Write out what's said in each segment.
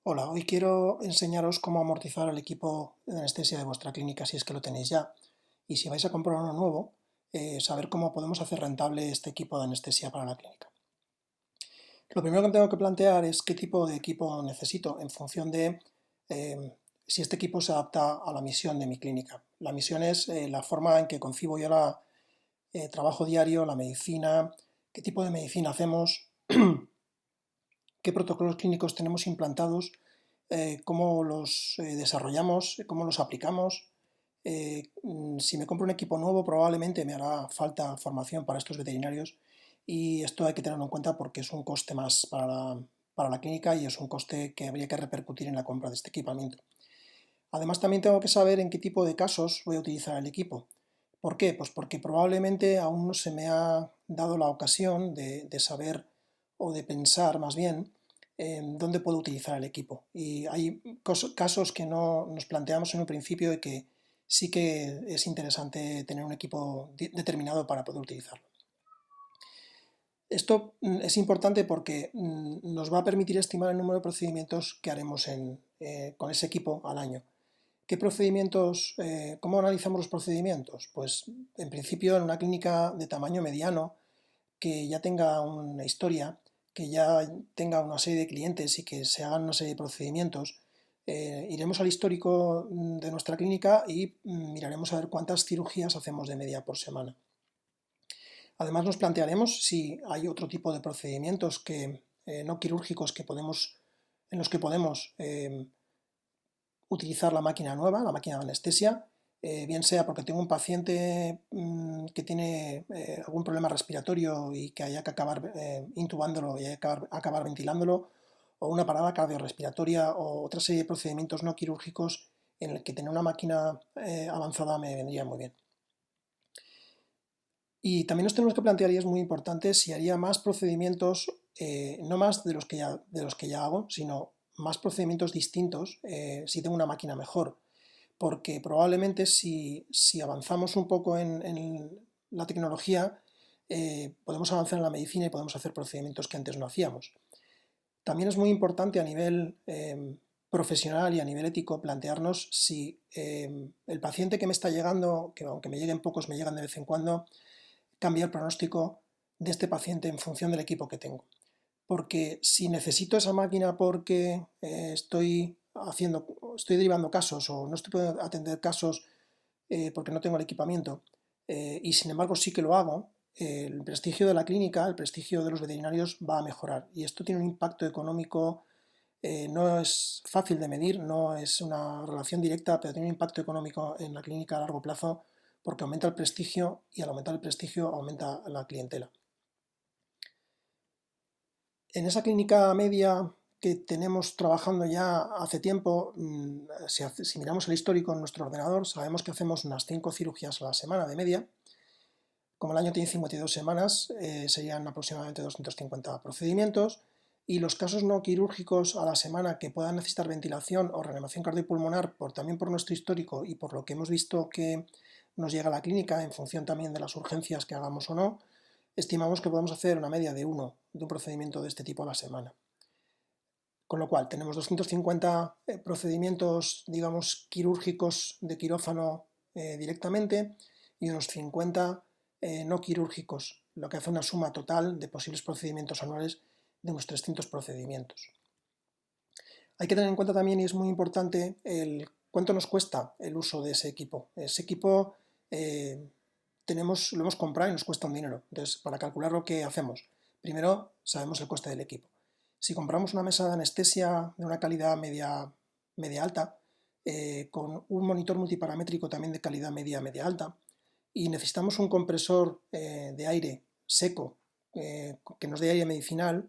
Hola, hoy quiero enseñaros cómo amortizar el equipo de anestesia de vuestra clínica si es que lo tenéis ya. Y si vais a comprar uno nuevo, saber cómo podemos hacer rentable este equipo de anestesia para la clínica. Lo primero que tengo que plantear es qué tipo de equipo necesito en función de si este equipo se adapta a la misión de mi clínica. La misión es la forma en que concibo yo el trabajo diario, la medicina, qué tipo de medicina hacemos, qué protocolos clínicos tenemos implantados, cómo los desarrollamos, cómo los aplicamos. Si me compro un equipo nuevo, probablemente me hará falta formación para estos veterinarios y esto hay que tenerlo en cuenta porque es un coste más para la clínica y es un coste que habría que repercutir en la compra de este equipamiento. Además, también tengo que saber en qué tipo de casos voy a utilizar el equipo. ¿Por qué? Pues porque probablemente aún no se me ha dado la ocasión de saber o de pensar más bien en dónde puedo utilizar el equipo. Y hay casos que no nos planteamos en un principio y que sí que es interesante tener un equipo determinado para poder utilizarlo. Esto es importante porque nos va a permitir estimar el número de procedimientos que haremos con ese equipo al año. ¿Qué procedimientos, cómo analizamos los procedimientos? Pues en principio en una clínica de tamaño mediano que ya tenga una historia, que ya tenga una serie de clientes y que se hagan una serie de procedimientos, iremos al histórico de nuestra clínica y miraremos a ver cuántas cirugías hacemos de media por semana. Además nos plantearemos si hay otro tipo de procedimientos no quirúrgicos en los que podemos utilizar la máquina nueva, la máquina de anestesia, bien sea porque tengo un paciente que tiene algún problema respiratorio y que haya que acabar intubándolo y haya que acabar ventilándolo, o una parada cardiorrespiratoria o otra serie de procedimientos no quirúrgicos en el que tener una máquina avanzada me vendría muy bien. Y también nos tenemos que plantear, y es muy importante, si haría más procedimientos, no más de los que ya hago, sino más procedimientos distintos si tengo una máquina mejor. Porque probablemente si avanzamos un poco en la tecnología, podemos avanzar en la medicina y podemos hacer procedimientos que antes no hacíamos. También es muy importante a nivel profesional y a nivel ético plantearnos si el paciente que me está llegando, que aunque me lleguen pocos, me llegan de vez en cuando, cambia el pronóstico de este paciente en función del equipo que tengo. Porque si necesito esa máquina porque estoy derivando casos o no estoy pudiendo atender casos porque no tengo el equipamiento y sin embargo sí que lo hago, el prestigio de la clínica, el prestigio de los veterinarios va a mejorar y esto tiene un impacto económico, no es fácil de medir, no es una relación directa, pero tiene un impacto económico en la clínica a largo plazo porque aumenta el prestigio y al aumentar el prestigio aumenta la clientela. En esa clínica media que tenemos trabajando ya hace tiempo, si miramos el histórico en nuestro ordenador, sabemos que hacemos unas 5 cirugías a la semana de media. Como el año tiene 52 semanas, serían aproximadamente 250 procedimientos y los casos no quirúrgicos a la semana que puedan necesitar ventilación o reanimación cardiopulmonar, también por nuestro histórico y por lo que hemos visto que nos llega a la clínica en función también de las urgencias que hagamos o no, estimamos que podemos hacer una media de un procedimiento de este tipo a la semana. Con lo cual, tenemos 250 procedimientos, digamos, quirúrgicos de quirófano directamente y unos 50 no quirúrgicos, lo que hace una suma total de posibles procedimientos anuales de unos 300 procedimientos. Hay que tener en cuenta también, y es muy importante, cuánto nos cuesta el uso de ese equipo. Ese equipo lo hemos comprado y nos cuesta un dinero. Entonces, para calcular lo que hacemos, primero sabemos el coste del equipo. Si compramos una mesa de anestesia de una calidad media alta, con un monitor multiparamétrico también de calidad media alta, y necesitamos un compresor de aire seco que nos dé aire medicinal,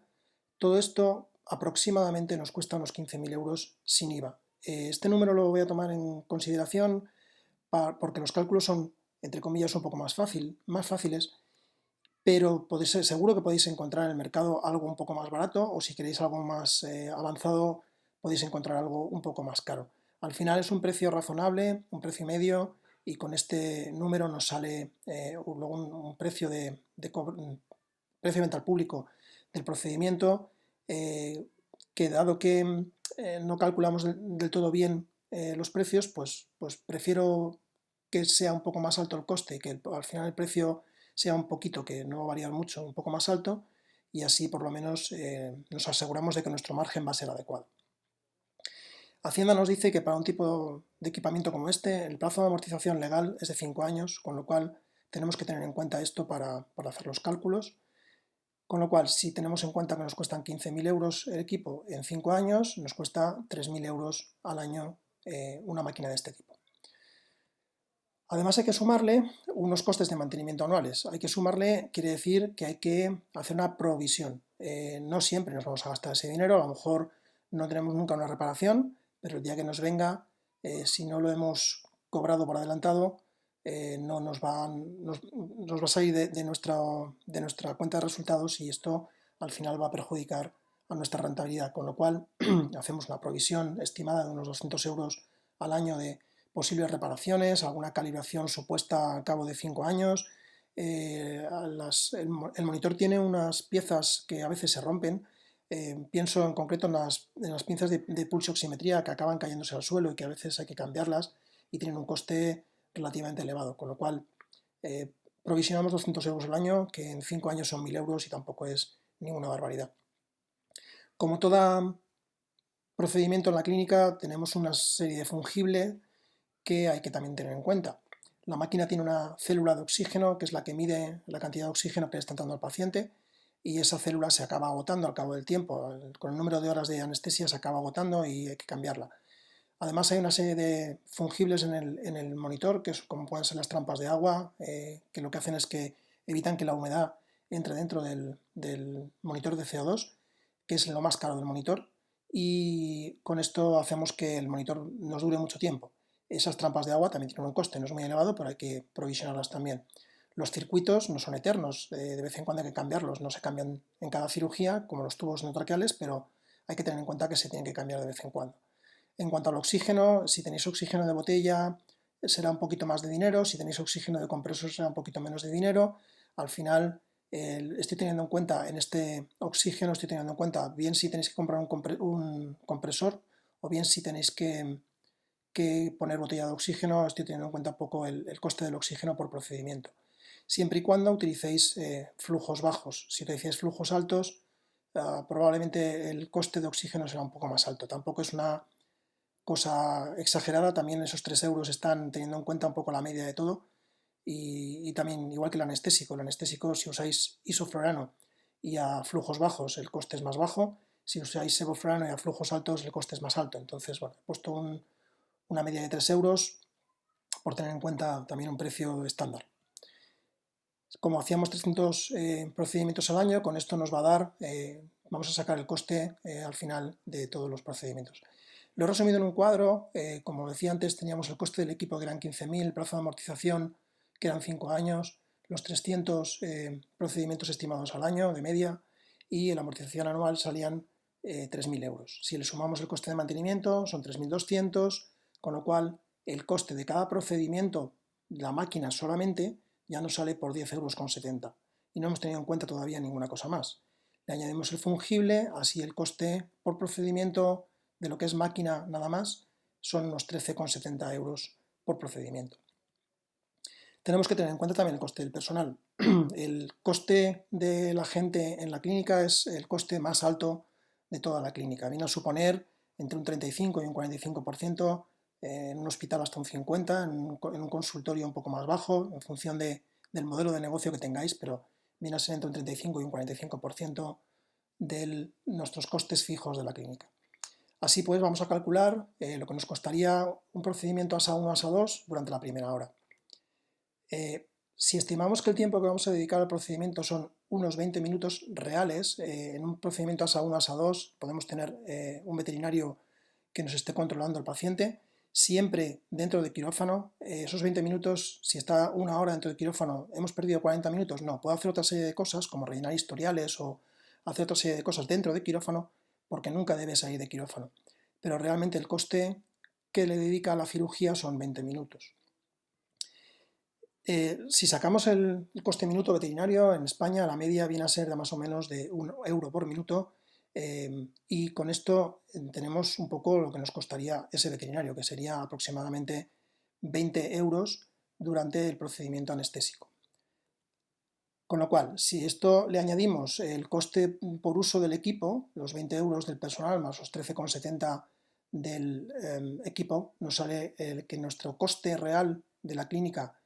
todo esto aproximadamente nos cuesta unos 15.000 euros sin IVA. Este número lo voy a tomar en consideración porque los cálculos son, entre comillas, un poco más fáciles, pero seguro que podéis encontrar en el mercado algo un poco más barato o si queréis algo más avanzado podéis encontrar algo un poco más caro. Al final es un precio razonable, un precio medio y con este número nos sale luego un precio precio de venta al público del procedimiento que dado que no calculamos del todo bien los precios, pues prefiero que sea un poco más alto el coste, que al final el precio sea un poquito, que no va a variar mucho, un poco más alto, y así por lo menos nos aseguramos de que nuestro margen va a ser adecuado. Hacienda nos dice que para un tipo de equipamiento como este, el plazo de amortización legal es de 5 años, con lo cual tenemos que tener en cuenta esto para hacer los cálculos. Con lo cual, si tenemos en cuenta que nos cuestan 15.000 euros el equipo en 5 años, nos cuesta 3.000 euros al año una máquina de este tipo. Además hay que sumarle unos costes de mantenimiento anuales. Hay que sumarle, quiere decir que hay que hacer una provisión. No siempre nos vamos a gastar ese dinero, a lo mejor no tenemos nunca una reparación, pero el día que nos venga, si no lo hemos cobrado por adelantado, no nos va, nos va a salir de nuestra cuenta de resultados y esto al final va a perjudicar a nuestra rentabilidad, con lo cual hacemos una provisión estimada de unos 200 euros al año de posibles reparaciones, alguna calibración supuesta al cabo de 5 años. El monitor tiene unas piezas que a veces se rompen. Pienso en concreto en las pinzas de pulso oximetría que acaban cayéndose al suelo y que a veces hay que cambiarlas y tienen un coste relativamente elevado, con lo cual provisionamos 200 euros al año, que en 5 años son 1.000 euros y tampoco es ninguna barbaridad. Como todo procedimiento en la clínica, tenemos una serie de fungibles que hay que también tener en cuenta. La máquina tiene una célula de oxígeno, que es la que mide la cantidad de oxígeno que le está dando al paciente, y esa célula se acaba agotando al cabo del tiempo. Con el número de horas de anestesia se acaba agotando y hay que cambiarla. Además hay una serie de fungibles en el monitor, que es como pueden ser las trampas de agua, que lo que hacen es que evitan que la humedad entre dentro del monitor de CO2, que es lo más caro del monitor, y con esto hacemos que el monitor nos dure mucho tiempo. Esas trampas de agua también tienen un coste, no es muy elevado, pero hay que provisionarlas también. Los circuitos no son eternos, de vez en cuando hay que cambiarlos, no se cambian en cada cirugía, como los tubos endotraqueales, pero hay que tener en cuenta que se tienen que cambiar de vez en cuando. En cuanto al oxígeno, si tenéis oxígeno de botella será un poquito más de dinero, si tenéis oxígeno de compresor será un poquito menos de dinero. Al final estoy teniendo en cuenta en este oxígeno, estoy teniendo en cuenta bien si tenéis que comprar un compresor o bien si tenéis que poner botella de oxígeno, estoy teniendo en cuenta un poco el coste del oxígeno por procedimiento. Siempre y cuando utilicéis flujos bajos. Si utilicéis flujos altos, probablemente el coste de oxígeno será un poco más alto. Tampoco es una cosa exagerada, también esos 3 euros están teniendo en cuenta un poco la media de todo y también igual que el anestésico si usáis isoflurano y a flujos bajos el coste es más bajo, si usáis sevoflurano y a flujos altos el coste es más alto, entonces bueno, he puesto una media de 3 euros por tener en cuenta también un precio estándar. Como hacíamos 300 procedimientos al año, con esto nos va a dar, vamos a sacar el coste al final de todos los procedimientos. Lo he resumido en un cuadro, como decía antes, teníamos el coste del equipo que eran 15.000, el plazo de amortización que eran 5 años, los 300 procedimientos estimados al año de media y la amortización anual salían 3.000 euros. Si le sumamos el coste de mantenimiento son 3.200, con lo cual el coste de cada procedimiento, la máquina solamente, ya nos sale por 10,70 euros y no hemos tenido en cuenta todavía ninguna cosa más. Le añadimos el fungible, así el coste por procedimiento de lo que es máquina nada más son unos 13,70 euros por procedimiento. Tenemos que tener en cuenta también el coste del personal. El coste de la gente en la clínica es el coste más alto de toda la clínica. Viene a suponer entre un 35 y un 45%, en un hospital hasta un 50%, en un consultorio un poco más bajo, en función del modelo de negocio que tengáis, pero viene a ser entre un 35 y un 45% de nuestros costes fijos de la clínica. Así pues, vamos a calcular lo que nos costaría un procedimiento ASA 1, ASA 2 durante la primera hora. Si estimamos que el tiempo que vamos a dedicar al procedimiento son unos 20 minutos reales, en un procedimiento ASA 1, ASA 2 podemos tener un veterinario que nos esté controlando al paciente, siempre dentro de quirófano. Esos 20 minutos, si está una hora dentro de quirófano, ¿hemos perdido 40 minutos? No, puedo hacer otra serie de cosas como rellenar historiales o hacer otra serie de cosas dentro de quirófano porque nunca debe salir de quirófano. Pero realmente el coste que le dedica a la cirugía son 20 minutos. Si sacamos el coste minuto veterinario, en España la media viene a ser de más o menos de 1 euro por minuto Y con esto tenemos un poco lo que nos costaría ese veterinario, que sería aproximadamente 20 euros durante el procedimiento anestésico. Con lo cual, si esto le añadimos el coste por uso del equipo, los 20 euros del personal más los 13,70 del equipo, nos sale que nuestro coste real de la clínica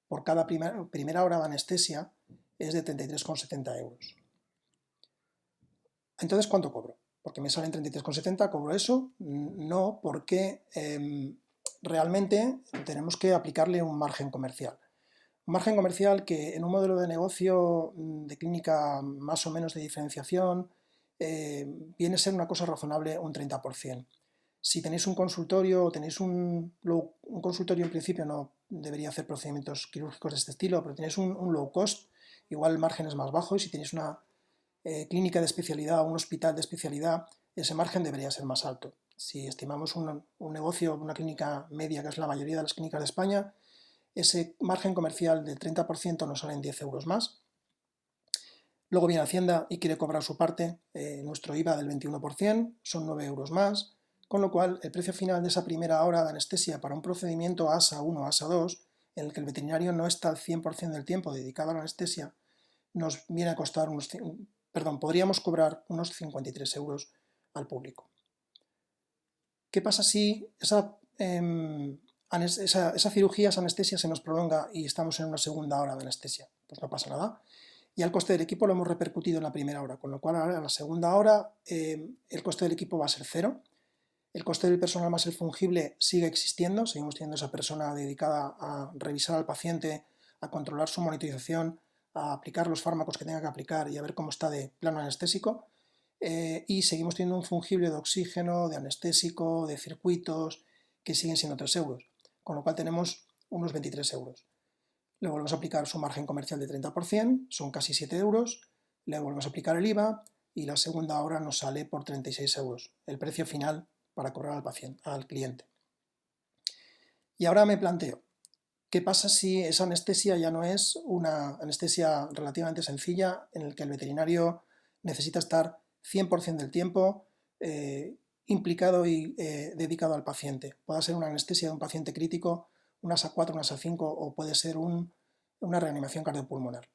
por cada primera hora de anestesia es de 33,70 euros. Entonces, ¿cuánto cobro? Porque me salen 33,70, ¿cobro eso? No, porque realmente tenemos que aplicarle un margen comercial. Un margen comercial que en un modelo de negocio de clínica más o menos de diferenciación viene a ser una cosa razonable un 30%. Si tenéis un consultorio o tenéis un consultorio, en principio no debería hacer procedimientos quirúrgicos de este estilo, pero tenéis un low cost, igual el margen es más bajo, y si tenéis una clínica de especialidad o un hospital de especialidad, ese margen debería ser más alto. Si estimamos un negocio, una clínica media, que es la mayoría de las clínicas de España, ese margen comercial del 30% nos salen 10 euros más. Luego viene Hacienda y quiere cobrar su parte, nuestro IVA del 21%, son 9 euros más, con lo cual el precio final de esa primera hora de anestesia para un procedimiento ASA 1 o ASA 2, en el que el veterinario no está al 100% del tiempo dedicado a la anestesia, nos viene a costar podríamos cobrar unos 53 euros al público. ¿Qué pasa si esa cirugía, esa anestesia se nos prolonga y estamos en una segunda hora de anestesia? Pues no pasa nada. Y al coste del equipo lo hemos repercutido en la primera hora, con lo cual ahora en la segunda hora el coste del equipo va a ser cero. El coste del personal más el fungible sigue existiendo, seguimos teniendo esa persona dedicada a revisar al paciente, a controlar su monitorización, a aplicar los fármacos que tenga que aplicar y a ver cómo está de plano anestésico. Y seguimos teniendo un fungible de oxígeno, de anestésico, de circuitos, que siguen siendo 3 euros, con lo cual tenemos unos 23 euros. Le volvemos a aplicar su margen comercial de 30%, son casi 7 euros, le volvemos a aplicar el IVA y la segunda hora nos sale por 36 euros, el precio final para cobrar al cliente. Y ahora me planteo, ¿qué pasa si esa anestesia ya no es una anestesia relativamente sencilla en la que el veterinario necesita estar 100% del tiempo implicado y dedicado al paciente? Puede ser una anestesia de un paciente crítico, una ASA 4, una ASA 5 o puede ser una reanimación cardiopulmonar.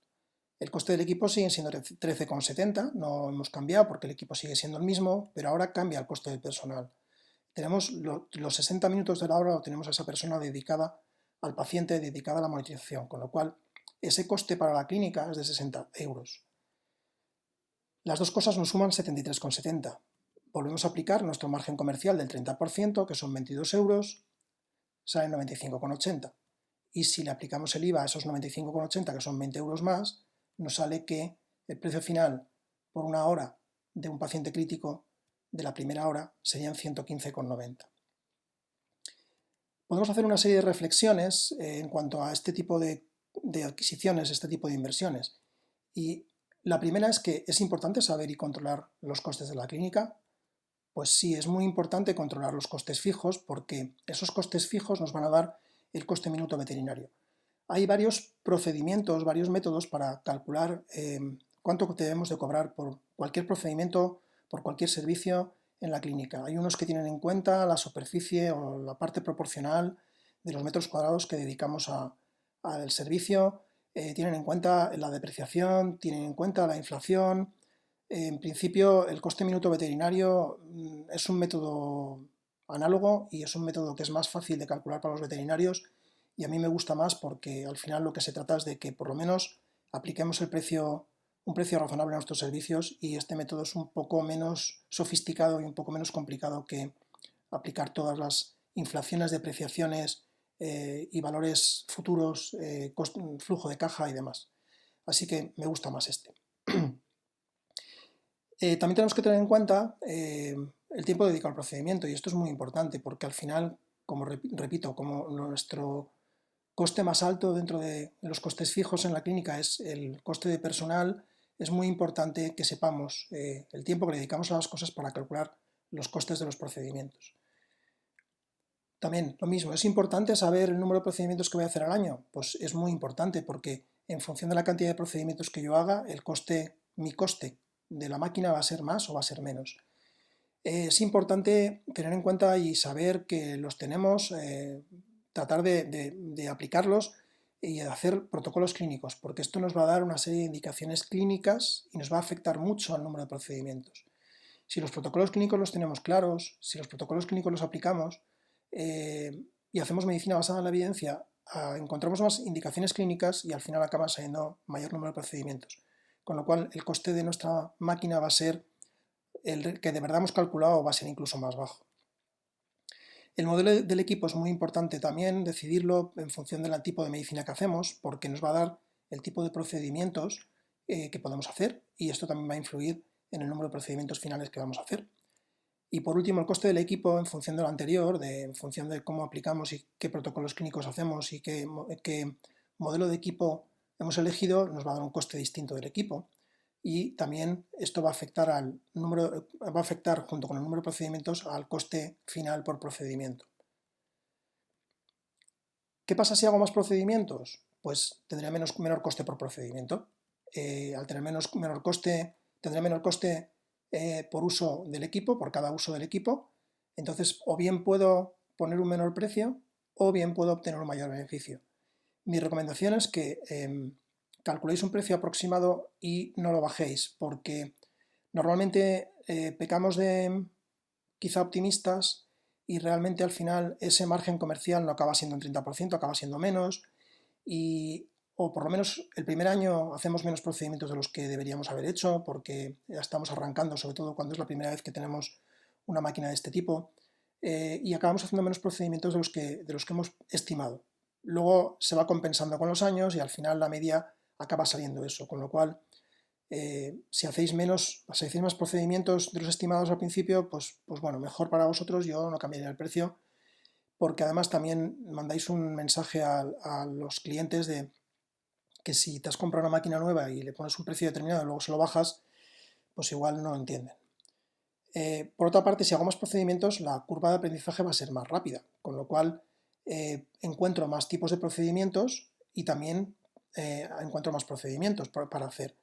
El coste del equipo sigue siendo 13,70, no hemos cambiado porque el equipo sigue siendo el mismo, pero ahora cambia el coste del personal. Tenemos los 60 minutos de la hora, lo tenemos a esa persona dedicada al paciente, dedicada a la monitorización, con lo cual ese coste para la clínica es de 60 euros. Las dos cosas nos suman 73,70. Volvemos a aplicar nuestro margen comercial del 30%, que son 22 euros, salen 95,80. Y si le aplicamos el IVA a esos 95,80, que son 20 euros más, nos sale que el precio final por una hora de un paciente crítico de la primera hora serían 115,90. Podemos hacer una serie de reflexiones en cuanto a este tipo de adquisiciones, este tipo de inversiones. Y la primera es que es importante saber y controlar los costes de la clínica. Pues sí, es muy importante controlar los costes fijos porque esos costes fijos nos van a dar el coste minuto veterinario. Hay varios procedimientos, varios métodos para calcular cuánto debemos de cobrar por cualquier procedimiento, por cualquier servicio en la clínica. Hay unos que tienen en cuenta la superficie o la parte proporcional de los metros cuadrados que dedicamos al servicio, tienen en cuenta la depreciación, tienen en cuenta la inflación. En principio, el coste minuto veterinario es un método análogo y es un método que es más fácil de calcular para los veterinarios y a mí me gusta más porque al final lo que se trata es de que por lo menos apliquemos un precio razonable a nuestros servicios y este método es un poco menos sofisticado y un poco menos complicado que aplicar todas las inflaciones, depreciaciones y valores futuros, flujo de caja y demás. Así que me gusta más este. También tenemos que tener en cuenta el tiempo dedicado al procedimiento y esto es muy importante porque al final, como repito, como nuestro coste más alto dentro de los costes fijos en la clínica es el coste de personal, es muy importante que sepamos el tiempo que le dedicamos a las cosas para calcular los costes de los procedimientos. También lo mismo, es importante saber el número de procedimientos que voy a hacer al año. Pues es muy importante porque en función de la cantidad de procedimientos que yo haga, mi coste de la máquina va a ser más o va a ser menos. Es importante tener en cuenta y saber que los tenemos, tratar de aplicarlos y de hacer protocolos clínicos, porque esto nos va a dar una serie de indicaciones clínicas y nos va a afectar mucho al número de procedimientos. Si los protocolos clínicos los tenemos claros, si los protocolos clínicos los aplicamos y hacemos medicina basada en la evidencia, encontramos más indicaciones clínicas y al final acaba saliendo mayor número de procedimientos. Con lo cual el coste de nuestra máquina va a ser el que de verdad hemos calculado, va a ser incluso más bajo. El modelo del equipo es muy importante también decidirlo en función del tipo de medicina que hacemos, porque nos va a dar el tipo de procedimientos que podemos hacer y esto también va a influir en el número de procedimientos finales que vamos a hacer. Y por último, el coste del equipo en función de lo anterior, en función de cómo aplicamos y qué protocolos clínicos hacemos y qué modelo de equipo hemos elegido, nos va a dar un coste distinto del equipo. Y también esto va a afectar junto con el número de procedimientos al coste final por procedimiento. ¿Qué pasa si hago más procedimientos? Pues tendré menor coste por procedimiento. Al tener menor coste, tendré menor coste por uso del equipo, por cada uso del equipo. Entonces, o bien puedo poner un menor precio o bien puedo obtener un mayor beneficio. Mi recomendación es que calculéis un precio aproximado y no lo bajéis, porque normalmente pecamos de quizá optimistas y realmente al final ese margen comercial no acaba siendo un 30%, acaba siendo menos o por lo menos el primer año hacemos menos procedimientos de los que deberíamos haber hecho porque ya estamos arrancando, sobre todo cuando es la primera vez que tenemos una máquina de este tipo y acabamos haciendo menos procedimientos de los que hemos estimado. Luego se va compensando con los años y al final la media acaba saliendo eso, con lo cual si hacéis más procedimientos de los estimados al principio, pues bueno, mejor para vosotros, yo no cambiaría el precio, porque además también mandáis un mensaje a los clientes de que si te has comprado una máquina nueva y le pones un precio determinado y luego se lo bajas, pues igual no lo entienden. Por otra parte, si hago más procedimientos, la curva de aprendizaje va a ser más rápida, con lo cual encuentro más tipos de procedimientos y también encuentro más procedimientos para hacer.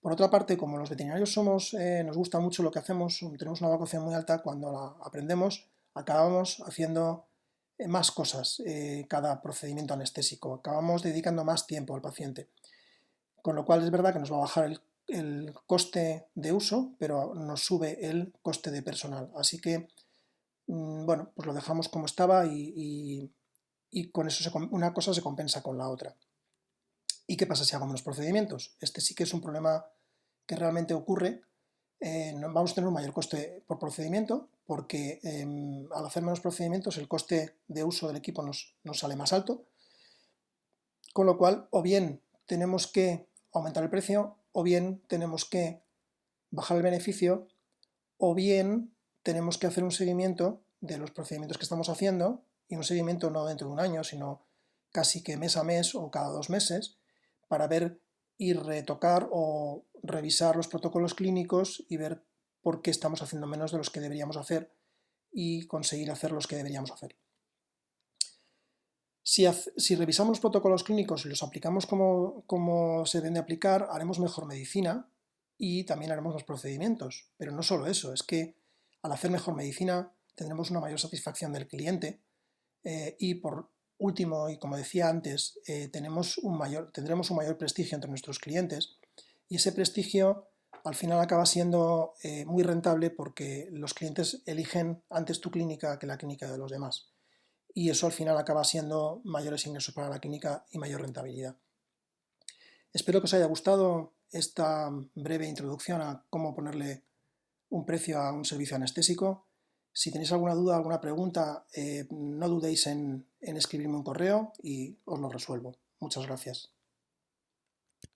Por otra parte, como los veterinarios nos gusta mucho lo que hacemos, tenemos una evaluación muy alta, cuando la aprendemos acabamos haciendo más cosas cada procedimiento anestésico, acabamos dedicando más tiempo al paciente. Con lo cual es verdad que nos va a bajar el coste de uso, pero nos sube el coste de personal. Así que, bueno, pues lo dejamos como estaba y con eso una cosa se compensa con la otra. ¿Y qué pasa si hago menos procedimientos? Este sí que es un problema que realmente ocurre. Vamos a tener un mayor coste por procedimiento porque al hacer menos procedimientos el coste de uso del equipo nos sale más alto, con lo cual o bien tenemos que aumentar el precio o bien tenemos que bajar el beneficio o bien tenemos que hacer un seguimiento de los procedimientos que estamos haciendo y un seguimiento no dentro de un año, sino casi que mes a mes o cada 2 meses para ver y retocar o revisar los protocolos clínicos y ver por qué estamos haciendo menos de los que deberíamos hacer y conseguir hacer los que deberíamos hacer. Si revisamos los protocolos clínicos y los aplicamos como se deben de aplicar, haremos mejor medicina y también haremos más procedimientos. Pero no solo eso, es que al hacer mejor medicina tendremos una mayor satisfacción del cliente y por último, y como decía antes, tendremos un mayor prestigio entre nuestros clientes y ese prestigio al final acaba siendo muy rentable porque los clientes eligen antes tu clínica que la clínica de los demás y eso al final acaba siendo mayores ingresos para la clínica y mayor rentabilidad. Espero que os haya gustado esta breve introducción a cómo ponerle un precio a un servicio anestésico. Si tenéis alguna duda, alguna pregunta, no dudéis en escribirme un correo y os lo resuelvo. Muchas gracias.